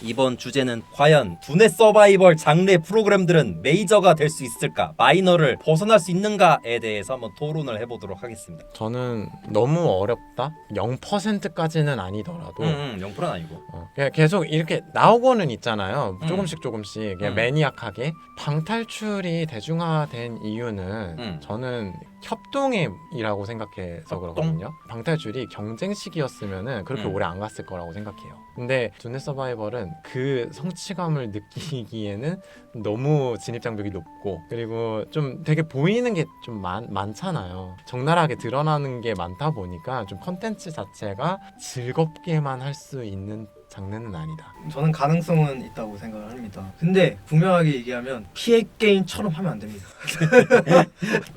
이번 주제는 과연 두뇌 서바이벌 장르의 프로그램들은 메이저가 될 수 있을까, 마이너를 벗어날 수 있는가에 대해서 한번 토론을 해보도록 하겠습니다. 저는 너무 어렵다. 0%까지는 아니더라도 0%는 아니고 그냥 계속 이렇게 나오고는 있잖아요. 조금씩 그냥 매니악하게. 방탈출이 대중화된 이유는 저는 협동이라고 생각해서 그렇거든요. 방탈출이 경쟁식이었으면은 그렇게 오래 안 갔을 거라고 생각해요. 근데 두뇌 서바이벌은 그 성취감을 느끼기에는 너무 진입장벽이 높고, 그리고 좀 되게 보이는 게 좀 많잖아요. 적나라하게 드러나는 게 많다 보니까 좀 컨텐츠 자체가 즐겁게만 할 수 있는 장르는 아니다. 저는 가능성은 있다고 생각을 합니다. 근데 분명하게 얘기하면 피해 게임처럼 하면 안 됩니다.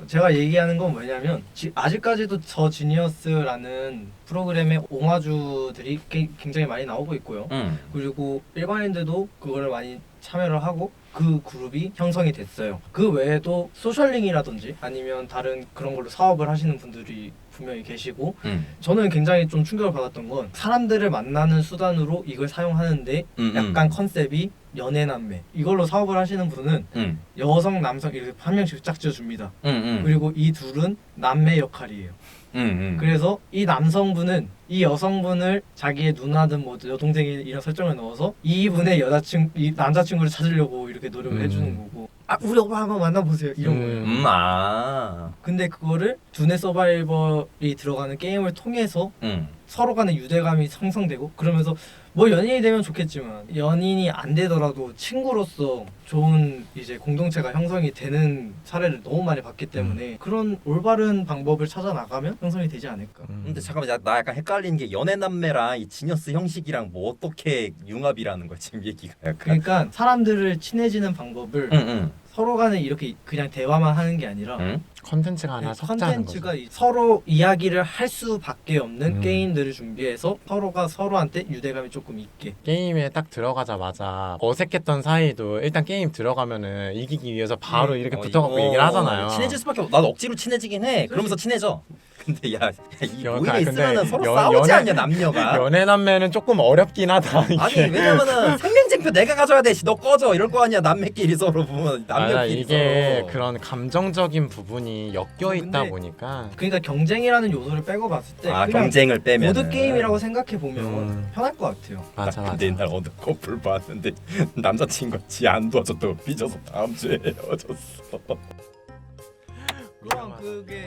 제가 얘기하는 건 뭐냐면 아직까지도 저 지니어스라는 프로그램의 오마주들이 굉장히 많이 나오고 있고요. 그리고 일반인들도 그거를 많이 참여를 하고 그 그룹이 형성이 됐어요. 그 외에도 소셜링이라든지 아니면 다른 그런 걸로 사업을 하시는 분들이 분명히 계시고 저는 굉장히 좀 충격을 받았던 건 사람들을 만나는 수단으로 이걸 사용하는데 약간 컨셉이 연애남매 이걸로 사업을 하시는 분은 여성, 남성 이렇게 한 명씩 짝 지어줍니다. 그리고 이 둘은 남매 역할이에요. 그래서 이 남성분은 이 여성분을 자기의 누나든 뭐 여동생이 이런 설정을 넣어서 이분의 이 남자친구를 찾으려고 이렇게 노력을 해주는 거고, 아 우리 오빠 한번 만나보세요 이런 거예요. 근데 그거를 두뇌 서바이벌이 들어가는 게임을 통해서 서로 간의 유대감이 형성되고, 그러면서 뭐 연인이 되면 좋겠지만 연인이 안 되더라도 친구로서 좋은 이제 공동체가 형성이 되는 사례를 너무 많이 봤기 때문에 그런 올바른 방법을 찾아 나가면 형성이 되지 않을까. 근데 잠깐만, 나 약간 헷갈리는 게 연애남매랑 이 지니어스 형식이랑 뭐 어떻게 융합이라는 거야 지금 얘기가. 약간. 그러니까 사람들을 친해지는 방법을 서로 간에 이렇게 그냥 대화만 하는 게 아니라 컨텐츠가 하나 섞자는 거죠. 컨텐츠가 서로 이야기를 할 수밖에 없는 게임들을 준비해서 서로가 서로한테 유대감이 조금 있게. 게임에 딱 들어가자마자 어색했던 사이도 일단 게임 들어가면은 이기기 위해서 바로 이렇게 붙어갖고 얘기를 하잖아요. 친해질 수밖에 없어. 나도 억지로 친해지긴 해. 그러면서 친해져. 근데 야, 이 모임에 근데 있으면은 서로 싸우지 않냐 남녀가. 연애남매는 조금 어렵긴 하다. 이게. 아니 왜냐면은 생명쟁표 내가 가져야 돼. 너 꺼져 이럴 거 아니야. 남매끼리 서로 보면 남녀끼리 이게 서로. 그런 감정적인 부분이 엮여 있다 보니까. 그러니까 경쟁이라는 요소를 빼고 봤을 때 그냥 경쟁을 빼면 보드 게임이라고 생각해 보면 편할 것 같아요. 맞아. 근데 옛날 어느 커플 봤는데 남자친구가 지 안 도와줬다고 삐져서 다음 주에 헤어졌어. 그럼 그게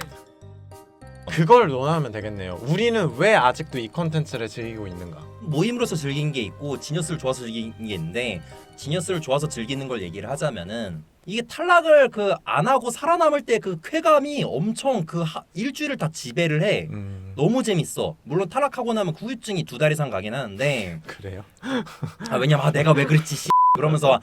그걸 논하면 되겠네요. 우리는 왜 아직도 이 컨텐츠를 즐기고 있는가? 모임으로서 즐긴 게 있고 지니어스를 좋아서 즐긴 게 있는데, 지니어스를 좋아서 즐기는 걸 얘기를 하자면은 이게 탈락을 안 하고 살아남을 때 그 쾌감이 엄청 일주일을 다 지배를 해. 너무 재밌어. 물론 탈락하고 나면 후유증이 2달 이상 가긴 하는데. 그래요? 왜냐면 내가 왜 그랬지 그러면서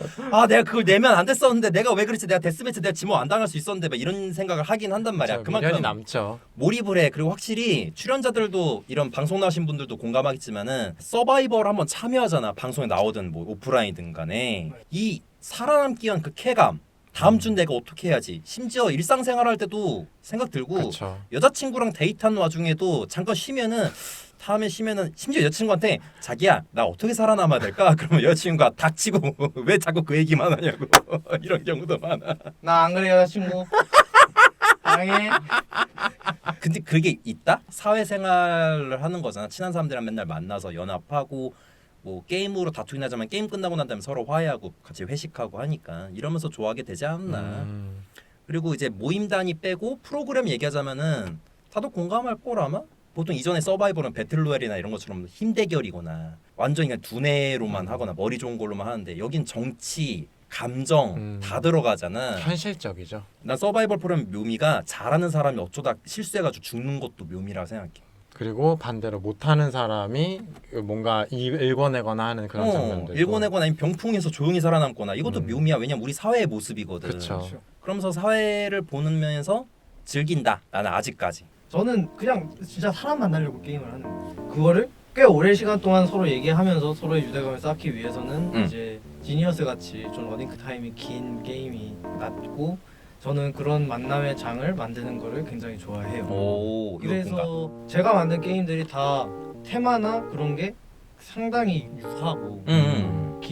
내가 그걸 내면 안 됐었는데 내가 왜 그랬지, 내가 데스매치 내가 지모 안 당할 수 있었는데 막 이런 생각을 하긴 한단 말이야. 그만큼 미련이 남죠. 몰입을 해. 그리고 확실히 출연자들도 이런 방송 나오신 분들도 공감하겠지만은 서바이벌 한번 참여하잖아. 방송에 나오든 뭐 오프라인이든 간에 이 살아남기 위한 그 쾌감, 다음 주 내가 어떻게 해야지, 심지어 일상생활 할 때도 생각 들고 그쵸. 여자친구랑 데이트하는 와중에도 잠깐 쉬면은 다음에 쉬면은 심지어 여자친구한테 자기야 나 어떻게 살아남아야 될까? 그러면 여자친구가 닥치고 왜 자꾸 그 얘기만 하냐고 이런 경우도 많아. 나 안 그래 여자친구. 사랑해. 근데 그게 있다? 사회생활을 하는 거잖아. 친한 사람들이랑 맨날 만나서 연합하고 뭐 게임으로 다투긴 하지만 게임 끝나고 난 다음에 서로 화해하고 같이 회식하고 하니까 이러면서 좋아하게 되지 않나. 그리고 이제 모임 단위 빼고 프로그램 얘기하자면은 다들 공감할 걸 아마? 보통 이전에 서바이벌은 배틀로얄이나 이런 것처럼 힘 대결이거나 완전히 그냥 두뇌로만 하거나 머리 좋은 걸로만 하는데, 여긴 정치, 감정 다 들어가잖아. 현실적이죠. 난 서바이벌 프로그램 묘미가 잘하는 사람이 어쩌다 실수해가지고 죽는 것도 묘미라고 생각해. 그리고 반대로 못하는 사람이 뭔가 읽어내거나 하는 그런 장면들. 읽어내거나 아니면 병풍에서 조용히 살아남거나 이것도 묘미야. 왜냐면 우리 사회의 모습이거든. 그쵸. 그러면서 사회를 보는 면에서 즐긴다. 나는 아직까지. 저는 그냥 진짜 사람 만나려고 게임을 하는 거예요. 그거를 꽤 오랜 시간 동안 서로 얘기하면서 서로의 유대감을 쌓기 위해서는 이제 지니어스 같이 좀 러닝 타임이 긴 게임이 낫고, 저는 그런 만남의 장을 만드는 거를 굉장히 좋아해요. 오, 그래서 제가 만든 게임들이 다 테마나 그런 게 상당히 유하고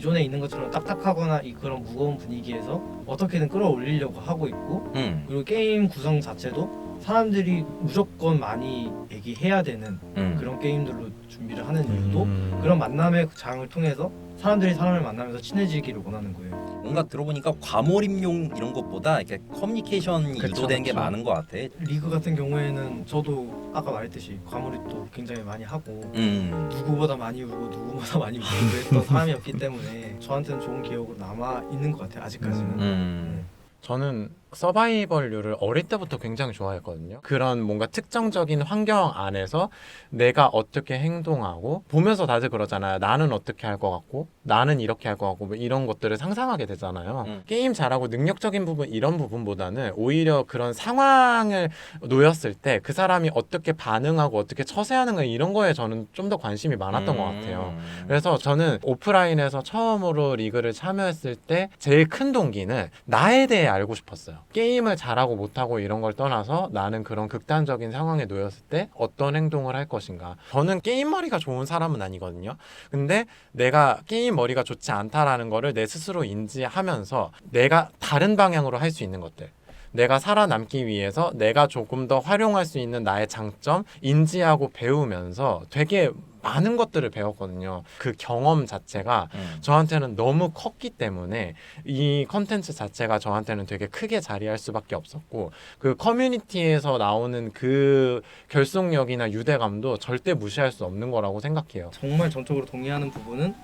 기존에 있는 것처럼 딱딱하거나 이 그런 무거운 분위기에서 어떻게든 끌어올리려고 하고 있고 그리고 게임 구성 자체도 사람들이 무조건 많이 얘기해야 되는 그런 게임들로 준비를 하는 이유도 그런 만남의 장을 통해서 사람들이 사람을 만나면서 친해지기를 원하는 거예요. 뭔가 들어보니까 과몰입용 이런 것보다 이렇게 커뮤니케이션이 그쵸, 유도된 게 그쵸. 많은 것 같아. 리그 같은 경우에는 저도 아까 말했듯이 과몰입도 굉장히 많이 하고 누구보다 많이 울고 누구보다 많이 울고 그랬던 사람이었기 때문에 저한테는 좋은 기억으로 남아 있는 것 같아요. 아직까지는. 저는 서바이벌류를 어릴 때부터 굉장히 좋아했거든요. 그런 뭔가 특정적인 환경 안에서 내가 어떻게 행동하고 보면서 다들 그러잖아요. 나는 어떻게 할 것 같고 나는 이렇게 할 것 같고 뭐 이런 것들을 상상하게 되잖아요. 게임 잘하고 능력적인 부분 이런 부분보다는 오히려 그런 상황을 놓였을 때 그 사람이 어떻게 반응하고 어떻게 처세하는가 이런 거에 저는 좀 더 관심이 많았던 것 같아요. 그래서 저는 오프라인에서 처음으로 리그를 참여했을 때 제일 큰 동기는 나에 대해 알고 싶었어요. 게임을 잘하고 못하고 이런 걸 떠나서 나는 그런 극단적인 상황에 놓였을 때 어떤 행동을 할 것인가. 저는 게임 머리가 좋은 사람은 아니거든요. 근데 내가 게임 머리가 좋지 않다라는 거를 내 스스로 인지하면서 내가 다른 방향으로 할 수 있는 것들, 내가 살아남기 위해서 내가 조금 더 활용할 수 있는 나의 장점 인지하고 배우면서 되게 많은 것들을 배웠거든요. 그 경험 자체가 저한테는 너무 컸기 때문에 이 컨텐츠 자체가 저한테는 되게 크게 자리할 수밖에 없었고 그 커뮤니티에서 나오는 그 결속력이나 유대감도 절대 무시할 수 없는 거라고 생각해요. 정말 전적으로 동의하는 부분은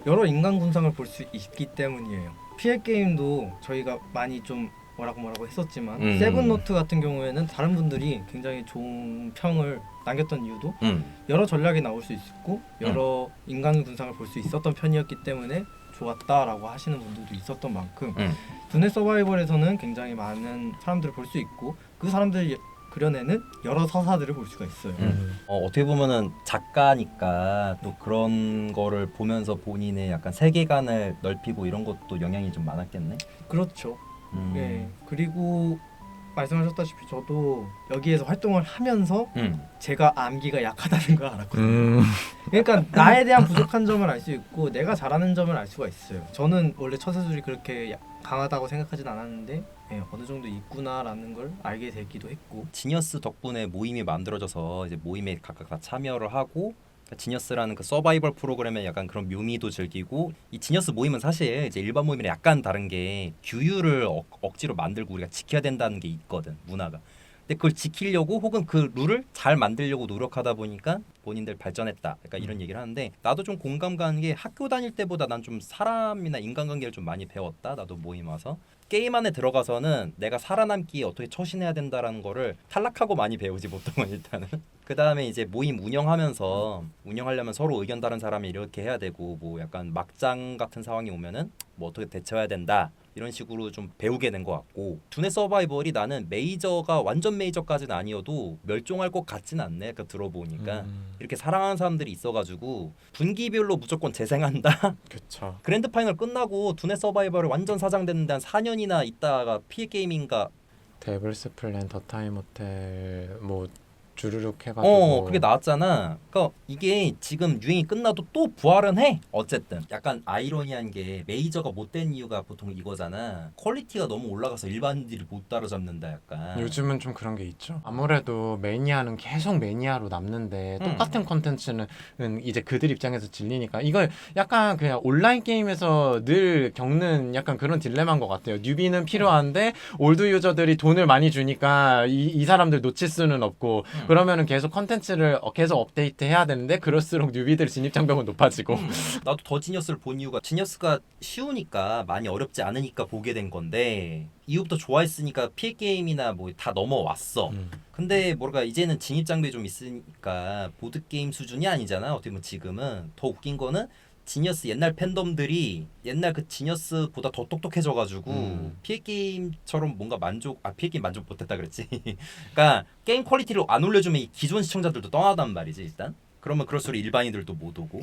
여러 인간 군상을 볼 수 있기 때문이에요. 피해 게임도 저희가 많이 좀 뭐라고 했었지만 세븐노트 같은 경우에는 다른 분들이 굉장히 좋은 평을 남겼던 이유도 여러 전략이 나올 수 있었고 여러 인간 군상을 볼 수 있었던 편이었기 때문에 좋았다라고 하시는 분들도 있었던 만큼 두뇌 서바이벌에서는 굉장히 많은 사람들을 볼 수 있고 그 사람들이 그려내는 여러 서사들을 볼 수가 있어요. 어떻게 보면은 작가니까 또 그런 거를 보면서 본인의 약간 세계관을 넓히고 이런 것도 영향이 좀 많았겠네. 그렇죠. 네. 그리고 말씀하셨다시피 저도 여기에서 활동을 하면서 제가 암기가 약하다는 걸 알았거든요. 그러니까 나에 대한 부족한 점을 알 수 있고 내가 잘하는 점을 알 수가 있어요. 저는 원래 처세술이 그렇게 강하다고 생각하진 않았는데 어느 정도 있구나라는 걸 알게 되기도 했고 지니어스 덕분에 모임이 만들어져서 이제 모임에 각각 다 참여를 하고 지니어스라는 그 서바이벌 프로그램에 약간 그런 묘미도 즐기고 이 지니어스 모임은 사실 이제 일반 모임이랑 약간 다른 게 규율을 억지로 만들고 우리가 지켜야 된다는 게 있거든 문화가. 근데 그걸 지키려고 혹은 그 룰을 잘 만들려고 노력하다 보니까 본인들 발전했다. 약간 이런 얘기를 하는데 나도 좀 공감 가는 게 학교 다닐 때보다 난 좀 사람이나 인간관계를 좀 많이 배웠다. 나도 모임 와서. 게임 안에 들어가서는 내가 살아남기에 어떻게 처신해야 된다라는 거를 탈락하고 많이 배우지 보통은 일단은. 그 다음에 이제 모임 운영하려면 서로 의견 다른 사람이 이렇게 해야 되고 뭐 약간 막장 같은 상황이 오면은 뭐 어떻게 대처해야 된다 이런 식으로 좀 배우게 된 것 같고 두뇌 서바이벌이 나는 메이저가 완전 메이저까지는 아니어도 멸종할 것 같지는 않네. 그 들어보니까 이렇게 사랑하는 사람들이 있어가지고 분기별로 무조건 재생한다. 그쵸. 그랜드 파이널 끝나고 두뇌 서바이벌을 완전 사장됐는데 한 4년이나 있다가 피해 게이밍가 데블스 플랜, 더 타임 호텔 뭐 주르륵 해가지고 그게 나왔잖아. 그러니까 이게 지금 유행이 끝나도 또 부활은 해. 어쨌든 약간 아이러니한 게 메이저가 못 된 이유가 보통 이거잖아. 퀄리티가 너무 올라가서 일반인들이 못 따라잡는다 약간. 요즘은 좀 그런 게 있죠. 아무래도 매니아는 계속 매니아로 남는데 똑같은 컨텐츠는 이제 그들 입장에서 질리니까 이걸 약간 그냥 온라인 게임에서 늘 겪는 약간 그런 딜레마인 것 같아요. 뉴비는 필요한데 올드 유저들이 돈을 많이 주니까 이 사람들 놓칠 수는 없고 그러면은 계속 컨텐츠를 계속 업데이트 해야 되는데 그럴수록 뉴비들 진입 장벽은 높아지고 나도 더 지니어스를 본 이유가 지니어스가 쉬우니까 많이 어렵지 않으니까 보게 된 건데 이후부터 좋아했으니까 피해 게임이나 뭐 다 넘어왔어. 근데 뭐랄까 이제는 진입 장벽이 좀 있으니까 보드 게임 수준이 아니잖아. 어떻게 보면 지금은 더 웃긴 거는 지니어스 옛날 팬덤들이 옛날 그 지니어스보다 더 똑똑해져가지고 피해 게임처럼 뭔가 피해 게임 만족 못했다 그랬지. 그러니까 게임 퀄리티를 안 올려주면 이 기존 시청자들도 떠나단 말이지 일단. 그러면 그럴수록 일반인들도 못 오고.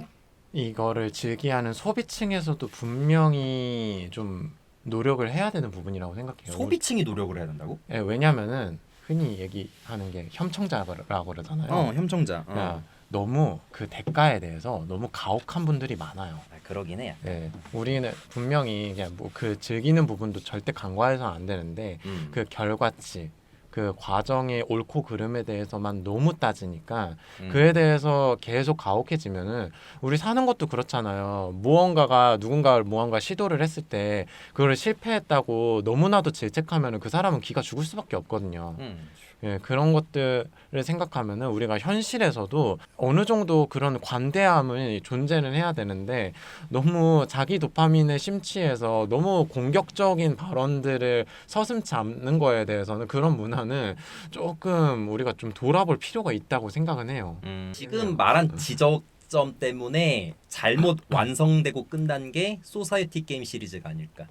이거를 즐기하는 소비층에서도 분명히 좀 노력을 해야 되는 부분이라고 생각해요. 소비층이 노력을 해야 된다고? 왜냐면은 흔히 얘기하는 게 협청자라고 그러잖아요. 협청자. 야, 너무 그 대가에 대해서 너무 가혹한 분들이 많아요. 그러긴 해. 네, 우리는 분명히 그냥 뭐 그 즐기는 부분도 절대 간과해서는 안 되는데 그 결과치, 그 과정의 옳고 그름에 대해서만 너무 따지니까 그에 대해서 계속 가혹해지면은 우리 사는 것도 그렇잖아요. 무언가가 누군가 무언가 시도를 했을 때 그걸 실패했다고 너무나도 질책하면은 그 사람은 기가 죽을 수밖에 없거든요. 예, 그런 것들을 생각하면은 우리가 현실에서도 어느 정도 그런 관대함을 존재는 해야 되는데 너무 자기 도파민에 심취해서 너무 공격적인 발언들을 서슴지 않는 거에 대해서는 그런 문화는 조금 우리가 좀 돌아볼 필요가 있다고 생각은 해요. 지금 말한 지적점 때문에 잘못 완성되고 끝난 게 소사이어티 게임 시리즈가 아닐까.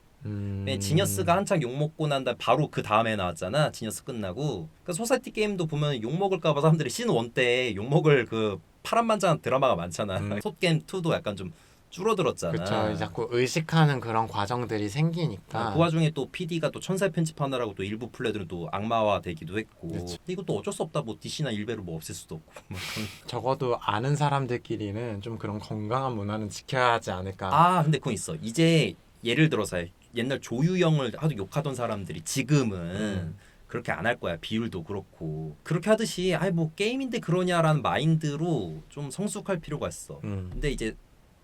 지니어스가 한창 욕먹고 난 다음에 바로 그 다음에 나왔잖아. 지니어스 끝나고. 그러니까 소사이어티 게임도 보면 욕먹을까 봐 사람들이 신1 때 욕먹을 그 파란만장한 드라마가 많잖아. 솥게임 2도 약간 좀 줄어들었잖아. 그렇죠. 자꾸 의식하는 그런 과정들이 생기니까. 그 와중에 또 PD가 또 천사의 편집하느라고 또 일부 플레이들은 또 악마화 되기도 했고. 근데 이것도 어쩔 수 없다. 뭐 DC나 일베로 뭐 없앨 수도 없고. 적어도 아는 사람들끼리는 좀 그런 건강한 문화는 지켜야 하지 않을까. 아 근데 그건 있어. 이제 예를 들어서 옛날 조유영을 하도 욕하던 사람들이 지금은 그렇게 안 할 거야. 비율도 그렇고. 그렇게 하듯이 아이 뭐 게임인데 그러냐라는 마인드로 좀 성숙할 필요가 있어. 근데 이제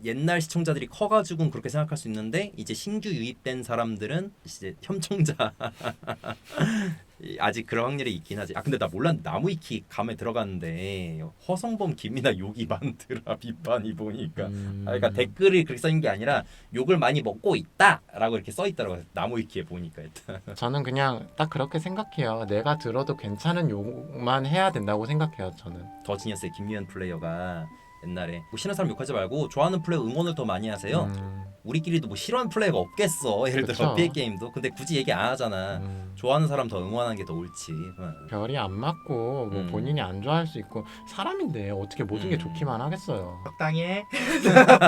옛날 시청자들이 커가지고는 그렇게 생각할 수 있는데 이제 신규 유입된 사람들은 이제 협청자 아직 그런 확률이 있긴 하지. 아 근데 나 몰랐는데 나무위키 감에 들어갔는데 허성범 김이나 욕이 많더라. 비판이 보니까. 그러니까 댓글이 그렇게 써있는 게 아니라 욕을 많이 먹고 있다라고 이렇게 써있더라고. 나무위키에 보니까 일단. 저는 그냥 딱 그렇게 생각해요. 내가 들어도 괜찮은 욕만 해야 된다고 생각해요. 저는. 더 지니어스의 김유현 플레이어가 옛날에 뭐 싫어하는 사람 욕하지 말고 좋아하는 플레이어 응원을 더 많이 하세요. 우리끼리도 뭐 싫어하는 플레이어가 없겠어. 예를 들어 피해 게임도. 근데 굳이 얘기 안 하잖아. 좋아하는 사람 더 응원하는 게 더 옳지. 별이 안 맞고 뭐 본인이 안 좋아할 수 있고 사람인데 어떻게 모든 게 좋기만 하겠어요. 적당히 해.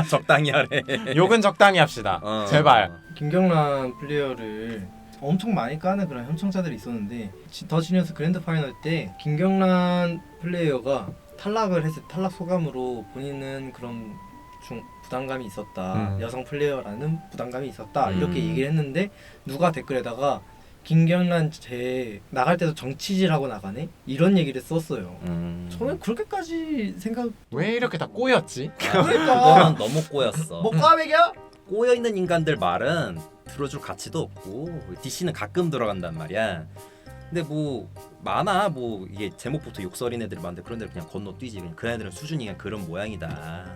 적당히 하래. 욕은 적당히 합시다. 제발. 김경란 플레이어를 엄청 많이 까는 그런 협청자들이 있었는데 더 지니어스 그랜드 파이널 때 김경란 플레이어가 탈락을 했을 탈락 소감으로 본인은 그런 부담감이 있었다. 여성 플레이어라는 부담감이 있었다. 이렇게 얘기를 했는데 누가 댓글에다가 김경란 쟤 나갈 때도 정치질하고 나가네? 이런 얘기를 썼어요. 저는 그렇게까지 생각 왜 이렇게 다 꼬였지? 그러니까 그거는 너무 꼬였어. 뭐 까매기야? 꼬여 있는 인간들 말은 들어줄 가치도 없고 DC는 가끔 들어간단 말이야. 근데 뭐 많아. 뭐 이게 제목부터 욕설인 애들이 많은데 그런 데를 그냥 건너뛰지. 그냥 그 애들은 수준이 그냥 그런 모양이다.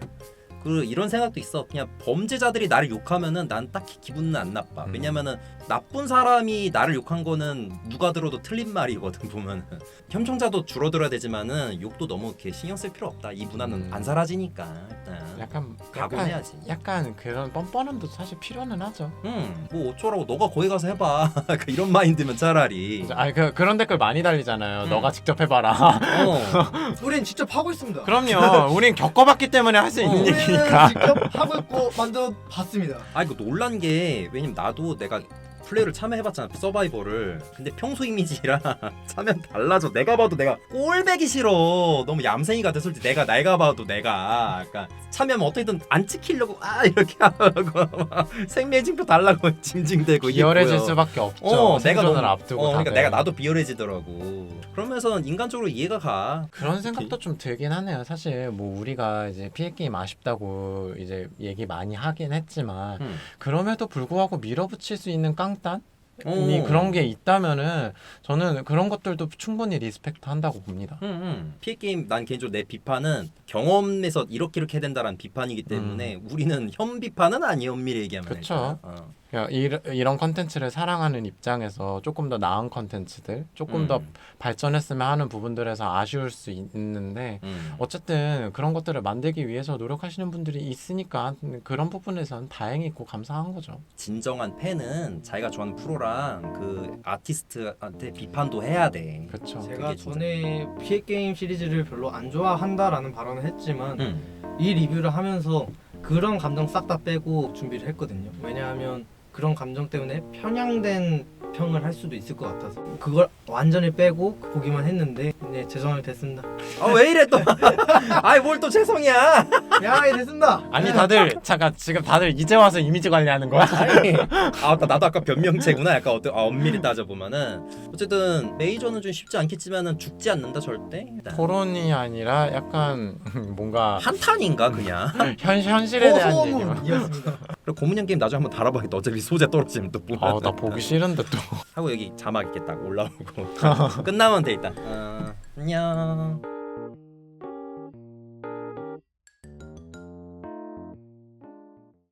그 이런 생각도 있어. 그냥 범죄자들이 나를 욕하면은 난 딱히 기분은 안 나빠. 왜냐면은 나쁜 사람이 나를 욕한 거는 누가 들어도 틀린 말이거든. 보면은 협청자도 줄어들어야 되지만은 욕도 너무 이렇게 신경 쓸 필요 없다. 이 문화는 안 사라지니까 일단 약간 각오해야지. 약간 그런 뻔뻔함도 사실 필요는 하죠. 뭐 어쩌라고 너가 거기 가서 해봐. 이런 마인드면 차라리. 아니 그런 댓글 많이 달리잖아요. 너가 직접 해봐라. 우린 직접 하고 있습니다. 그럼요. 우린 겪어봤기 때문에 할 수 있는 얘기니까. 직접 하고 있고 만들어 봤습니다. 아 이거 놀란 게 왜냐면 나도 내가 플레이를 참여해봤잖아 서바이벌을. 근데 평소 이미지랑 참여는 달라져. 내가 봐도 내가 꼴배기 싫어. 너무 얌생이 같아 솔직히. 내가 봐도 내가 그러니까 참여하면 어떻게든 안 찍히려고 이렇게 하고 막 생매징표 달라고 징징대고 비열해질 수밖에 없죠. 생존을 앞두고 그러니까 내가 나도 비열해지더라고. 그러면서 인간적으로 이해가 가. 그런 생각도 좀 들긴 하네요. 사실 뭐 우리가 이제 피해 게임 아쉽다고 이제 얘기 많이 하긴 했지만 그럼에도 불구하고 밀어붙일 수 있는 깡단이 그런 게 있다면은 저는 그런 것들도 충분히 리스펙트 한다고 봅니다. 피해 게임 난 개인적으로 내 비판은 경험에서 이렇게 해야 된다라는 비판이기 때문에 우리는 현 비판은 아니에요. 엄밀히 얘기하면. 그렇죠. 이런 컨텐츠를 사랑하는 입장에서 조금 더 나은 컨텐츠들, 조금 더 발전했으면 하는 부분들에서 아쉬울 수 있는데 어쨌든 그런 것들을 만들기 위해서 노력하시는 분들이 있으니까 그런 부분에서는 다행히 있고 감사한 거죠. 진정한 팬은 자기가 좋아하는 프로랑 그 아티스트한테 비판도 해야 돼. 그렇죠. 제가 전에 피해 게임 시리즈를 별로 안 좋아한다라는 발언을 했지만 이 리뷰를 하면서 그런 감정 싹 다 빼고 준비를 했거든요. 왜냐하면 그런 감정 때문에 편향된 평을 할 수도 있을 것 같아서 그걸 완전히 빼고 보기만 했는데 네 죄송하게 됐습니다. 아 왜 이래 또? 아이 뭘 또 죄송이야. 미안하게 됐습니다. 아니 다들 잠깐 지금 다들 이제 와서 이미지 관리하는 거야? 아니, 나도 아까 변명체구나. 약간 엄밀히 따져 보면은 어쨌든 메이저는 좀 쉽지 않겠지만은 죽지 않는다 절대. 토론이 아니라 약간 뭔가 한탄인가 그냥. 현실에 대한 얘기만. 호소문이었습니다. 그리고 고문형 게임 나중에 한번 달아봐야겠다. 어차피 소재 떨어지면 또 보면. 나 보기 싫은데 또. 하고 여기 자막 이렇게 딱 올라오고 끝나면 돼 일단. 안녕.